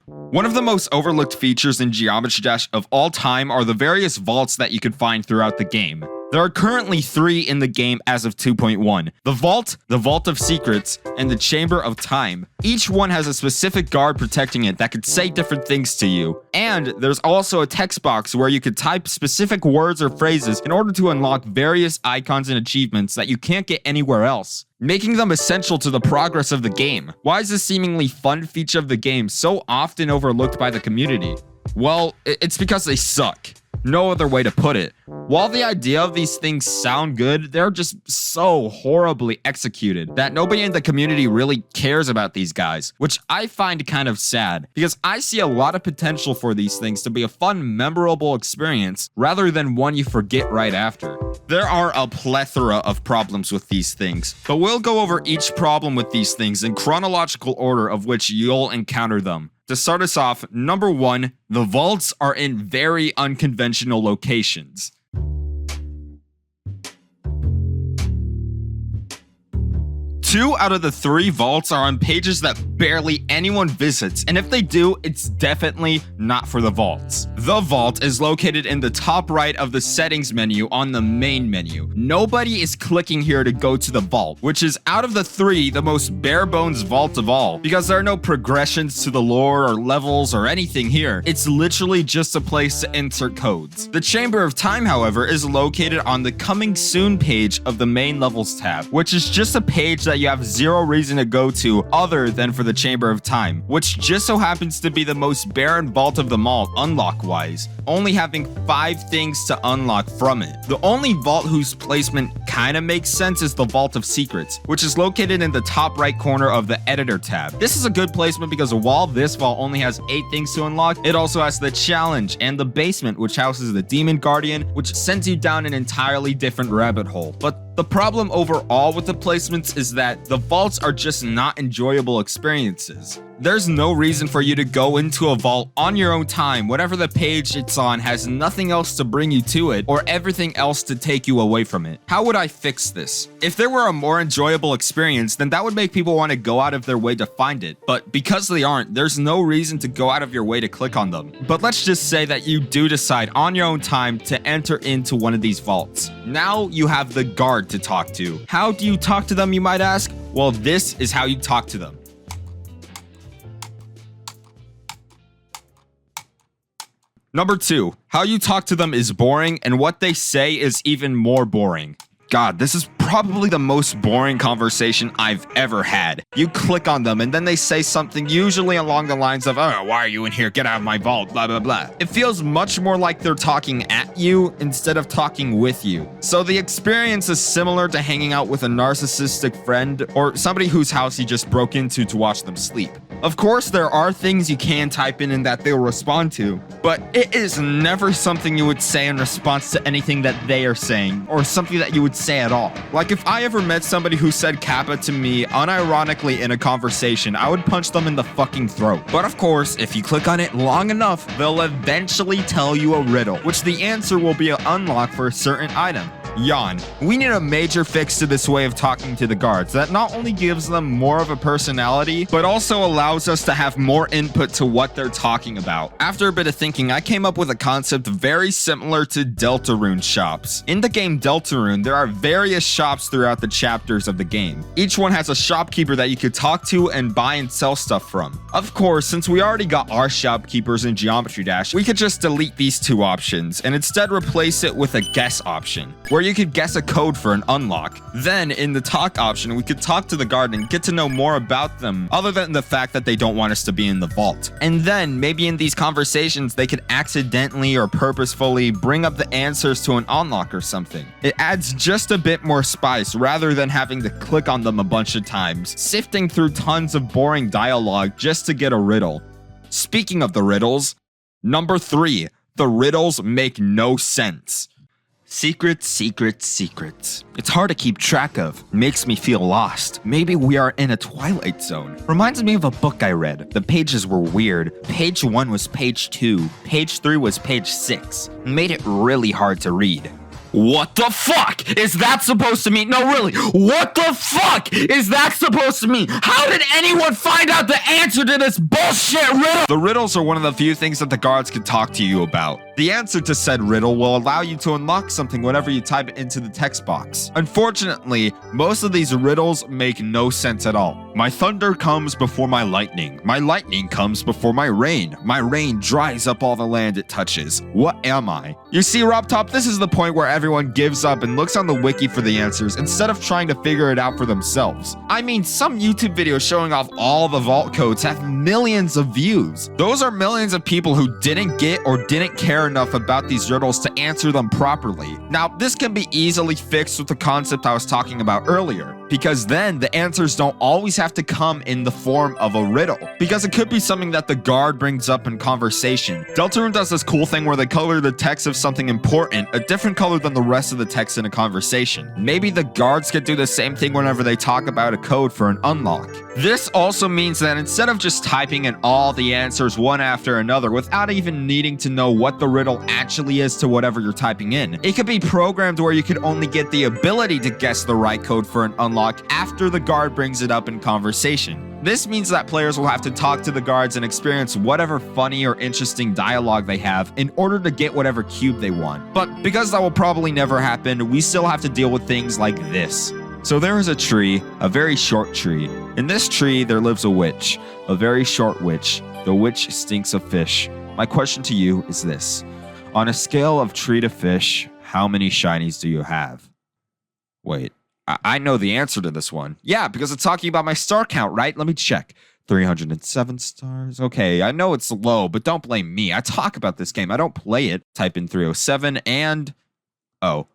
One of the most overlooked features in Geometry Dash of all time are the various vaults that you can find throughout the game. There are currently 3 in the game as of 2.1. The Vault of Secrets, and the Chamber of Time. Each one has a specific guard protecting it that could say different things to you. And there's also a text box where you could type specific words or phrases in order to unlock various icons and achievements that you can't get anywhere else, making them essential to the progress of the game. Why is this seemingly fun feature of the game so often overlooked by the community? Well, it's because they suck. No other way to put it. While the idea of these things sound good, they're just so horribly executed that nobody in the community really cares about these guys, which I find kind of sad, because I see a lot of potential for these things to be a fun, memorable experience rather than one you forget right after. There are a plethora of problems with these things, but we'll go over each problem with these things in chronological order of which you'll encounter them. To start us off, number 1, the vaults are in very unconventional locations. 2 out of the 3 vaults are on pages that barely anyone visits, and if they do, it's definitely not for the vaults. The vault is located in the top right of the settings menu on the main menu. Nobody is clicking here to go to the vault, which is out of the 3 the most bare bones vault of all, because there are no progressions to the lore or levels or anything here. It's literally just a place to insert codes. The Chamber of Time, however, is located on the Coming Soon page of the main levels tab, which is just a page that you have zero reason to go to other than for the Chamber of Time, which just so happens to be the most barren vault of them all unlock-wise, only having 5 things to unlock from it. The only vault whose placement kinda makes sense is the Vault of Secrets, which is located in the top right corner of the Editor tab. This is a good placement because while this vault only has 8 things to unlock, it also has the Challenge and the Basement, which houses the Demon Guardian, which sends you down an entirely different rabbit hole. But the problem overall with the placements is that the vaults are just not enjoyable experiences. There's no reason for you to go into a vault on your own time. Whatever the page it's on has nothing else to bring you to it or everything else to take you away from it. How would I fix this? If there were a more enjoyable experience, then that would make people want to go out of their way to find it. But because they aren't, there's no reason to go out of your way to click on them. But let's just say that you do decide on your own time to enter into one of these vaults. Now you have the guard to talk to. How do you talk to them, you might ask? Well, this is how you talk to them. Number 2, how you talk to them is boring, and what they say is even more boring. God, this is probably the most boring conversation I've ever had. You click on them and then they say something usually along the lines of, "Oh, why are you in here? Get out of my vault, blah blah blah." It feels much more like they're talking at you instead of talking with you. So the experience is similar to hanging out with a narcissistic friend or somebody whose house you just broke into to watch them sleep. Of course, there are things you can type in and that they'll respond to, but it is never something you would say in response to anything that they are saying, or something that you would say at all. Like if I ever met somebody who said Kappa to me unironically in a conversation, I would punch them in the fucking throat. But of course, if you click on it long enough, they'll eventually tell you a riddle, which the answer will be an unlock for a certain item. Yawn. We need a major fix to this way of talking to the guards that not only gives them more of a personality, but also allows us to have more input to what they're talking about. After a bit of thinking, I came up with a concept very similar to Deltarune shops. In the game Deltarune, there are various shops throughout the chapters of the game. Each one has a shopkeeper that you could talk to and buy and sell stuff from. Of course, since we already got our shopkeepers in Geometry Dash, we could just delete these 2 options and instead replace it with a guess option, where you could guess a code for an unlock. Then, in the talk option, we could talk to the guard and get to know more about them, other than the fact that they don't want us to be in the vault. And then, maybe in these conversations, they could accidentally or purposefully bring up the answers to an unlock or something. It adds just a bit more spice, rather than having to click on them a bunch of times, sifting through tons of boring dialogue just to get a riddle. Speaking of the riddles, number 3, the riddles make no sense. Secrets, secrets, secrets. It's hard to keep track of. Makes me feel lost. Maybe we are in a Twilight Zone. Reminds me of a book I read. The pages were weird. Page 1 was page 2. Page 3 was page 6. Made it really hard to read. What the fuck is that supposed to mean? No, really, what the fuck is that supposed to mean? How did anyone find out the answer to this bullshit riddle? The riddles are one of the few things that the guards can talk to you about. The answer to said riddle will allow you to unlock something whenever you type it into the text box. Unfortunately, most of these riddles make no sense at all. My thunder comes before my lightning. My lightning comes before my rain. My rain dries up all the land it touches. What am I? You see, Rob Top, this is the point where everyone gives up and looks on the wiki for the answers instead of trying to figure it out for themselves. I mean, some YouTube videos showing off all the vault codes have millions of views. Those are millions of people who didn't get or didn't care enough about these riddles to answer them properly. Now, this can be easily fixed with the concept I was talking about earlier, because then the answers don't always have to come in the form of a riddle, because it could be something that the guard brings up in conversation. Deltarune does this cool thing where they color the text of something important a different color than the rest of the text in a conversation. Maybe the guards could do the same thing whenever they talk about a code for an unlock. This also means that instead of just typing in all the answers one after another without even needing to know what the riddle actually is to whatever you're typing in, it could be programmed where you could only get the ability to guess the right code for an unlock after the guard brings it up in conversation. This means that players will have to talk to the guards and experience whatever funny or interesting dialogue they have in order to get whatever cube they want. But because that will probably never happen, we still have to deal with things like this. So there is a tree, a very short tree. In this tree, there lives a witch, a very short witch. The witch stinks of fish. My question to you is this. On a scale of tree to fish, how many shinies do you have? Wait, I know the answer to this one. Yeah, because it's talking about my star count, right? Let me check. 307 stars. Okay, I know it's low, but don't blame me. I talk about this game. I don't play it. Type in 307 and... oh.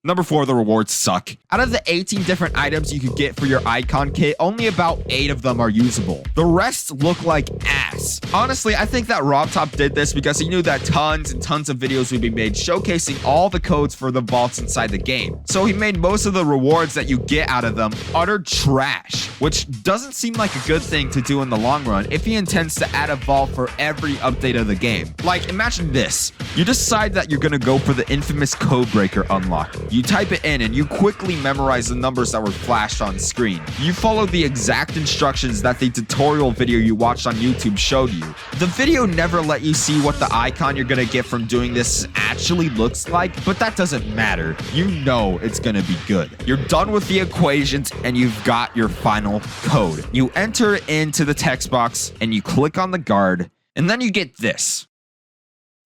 Number 4, the rewards suck. Out of the 18 different items you could get for your icon kit, only about 8 of them are usable. The rest look like ass. Honestly, I think that RobTop did this because he knew that tons and tons of videos would be made showcasing all the codes for the vaults inside the game. So he made most of the rewards that you get out of them utter trash, which doesn't seem like a good thing to do in the long run if he intends to add a vault for every update of the game. Like, imagine this. You decide that you're gonna go for the infamous codebreaker unlock. You type it in and you quickly memorize the numbers that were flashed on screen. You follow the exact instructions that the tutorial video you watched on YouTube showed you. The video never let you see what the icon you're gonna get from doing this actually looks like, but that doesn't matter. You know it's gonna be good. You're done with the equations and you've got your final code. You enter it into the text box and you click on the guard, and then you get this.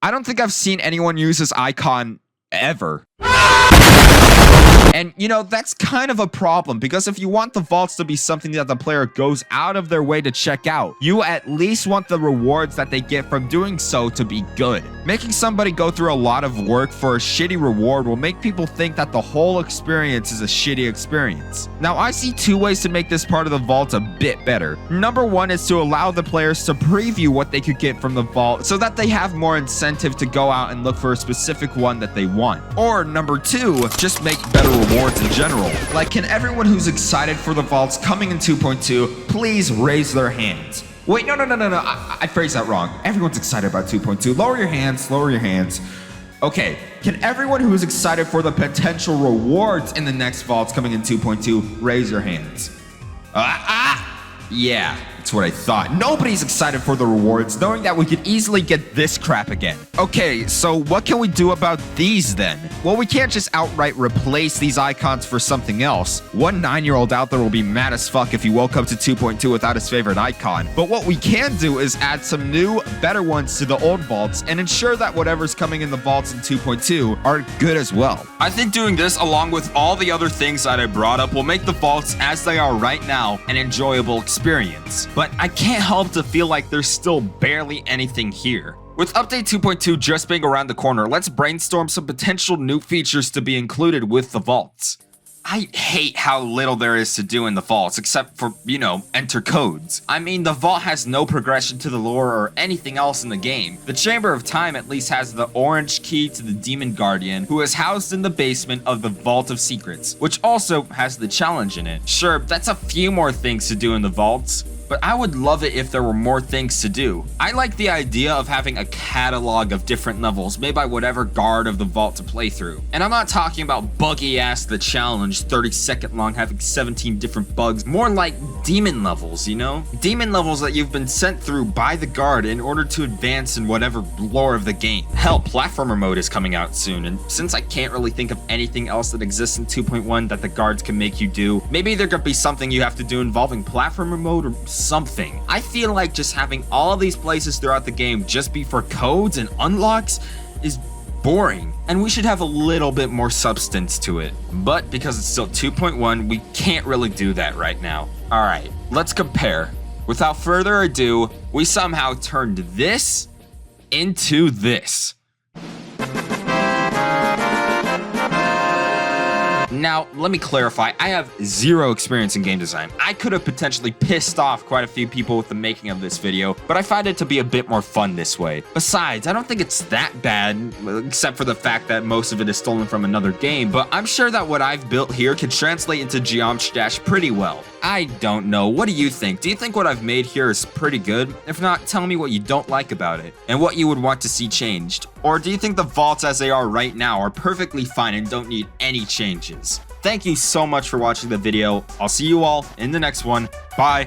I don't think I've seen anyone use this icon ever. And, you know, that's kind of a problem because if you want the vaults to be something that the player goes out of their way to check out, you at least want the rewards that they get from doing so to be good. Making somebody go through a lot of work for a shitty reward will make people think that the whole experience is a shitty experience. Now, I see 2 ways to make this part of the vault a bit better. Number 1 is to allow the players to preview what they could get from the vault so that they have more incentive to go out and look for a specific one that they want. Or number 2, just make better rewards in general. Like, can everyone who's excited for the vaults coming in 2.2 please raise their hands? Wait, no, I phrased that wrong. Everyone's excited about 2.2. Lower your hands, lower your hands. Okay, can everyone who is excited for the potential rewards in the next vaults coming in 2.2 raise your hands? Yeah, that's what I thought. Nobody's excited for the rewards, knowing that we could easily get this crap again. Okay, so what can we do about these then? Well, we can't just outright replace these icons for something else. One 9-year-old out there will be mad as fuck if he woke up to 2.2 without his favorite icon. But what we can do is add some new, better ones to the old vaults and ensure that whatever's coming in the vaults in 2.2 are good as well. I think doing this along with all the other things that I brought up will make the vaults as they are right now an enjoyable experience. But I can't help to feel like there's still barely anything here. With update 2.2 just being around the corner, let's brainstorm some potential new features to be included with the vaults. I hate how little there is to do in the vaults, except for, you know, enter codes. I mean, the vault has no progression to the lore or anything else in the game. The Chamber of Time at least has the orange key to the Demon Guardian, who is housed in the basement of the Vault of Secrets, which also has the challenge in it. Sure, that's a few more things to do in the vaults, but I would love it if there were more things to do. I like the idea of having a catalog of different levels made by whatever guard of the vault to play through. And I'm not talking about buggy ass the challenge, 30-second long, having 17 different bugs. More like demon levels, you know? Demon levels that you've been sent through by the guard in order to advance in whatever lore of the game. Hell, platformer mode is coming out soon, and since I can't really think of anything else that exists in 2.1 that the guards can make you do, maybe there could be something you have to do involving platformer mode or something. I feel like just having all of these places throughout the game just be for codes and unlocks is boring, and we should have a little bit more substance to it. But because it's still 2.1, we can't really do that right now. Alright, let's compare. Without further ado, we somehow turned this into this. Now, let me clarify, I have zero experience in game design. I could have potentially pissed off quite a few people with the making of this video, but I find it to be a bit more fun this way. Besides, I don't think it's that bad, except for the fact that most of it is stolen from another game, but I'm sure that what I've built here can translate into Geometry Dash pretty well. I don't know, what do you think? Do you think what I've made here is pretty good? If not, tell me what you don't like about it, and what you would want to see changed. Or do you think the vaults as they are right now are perfectly fine and don't need any changes? Thank you so much for watching the video. I'll see you all in the next one. Bye.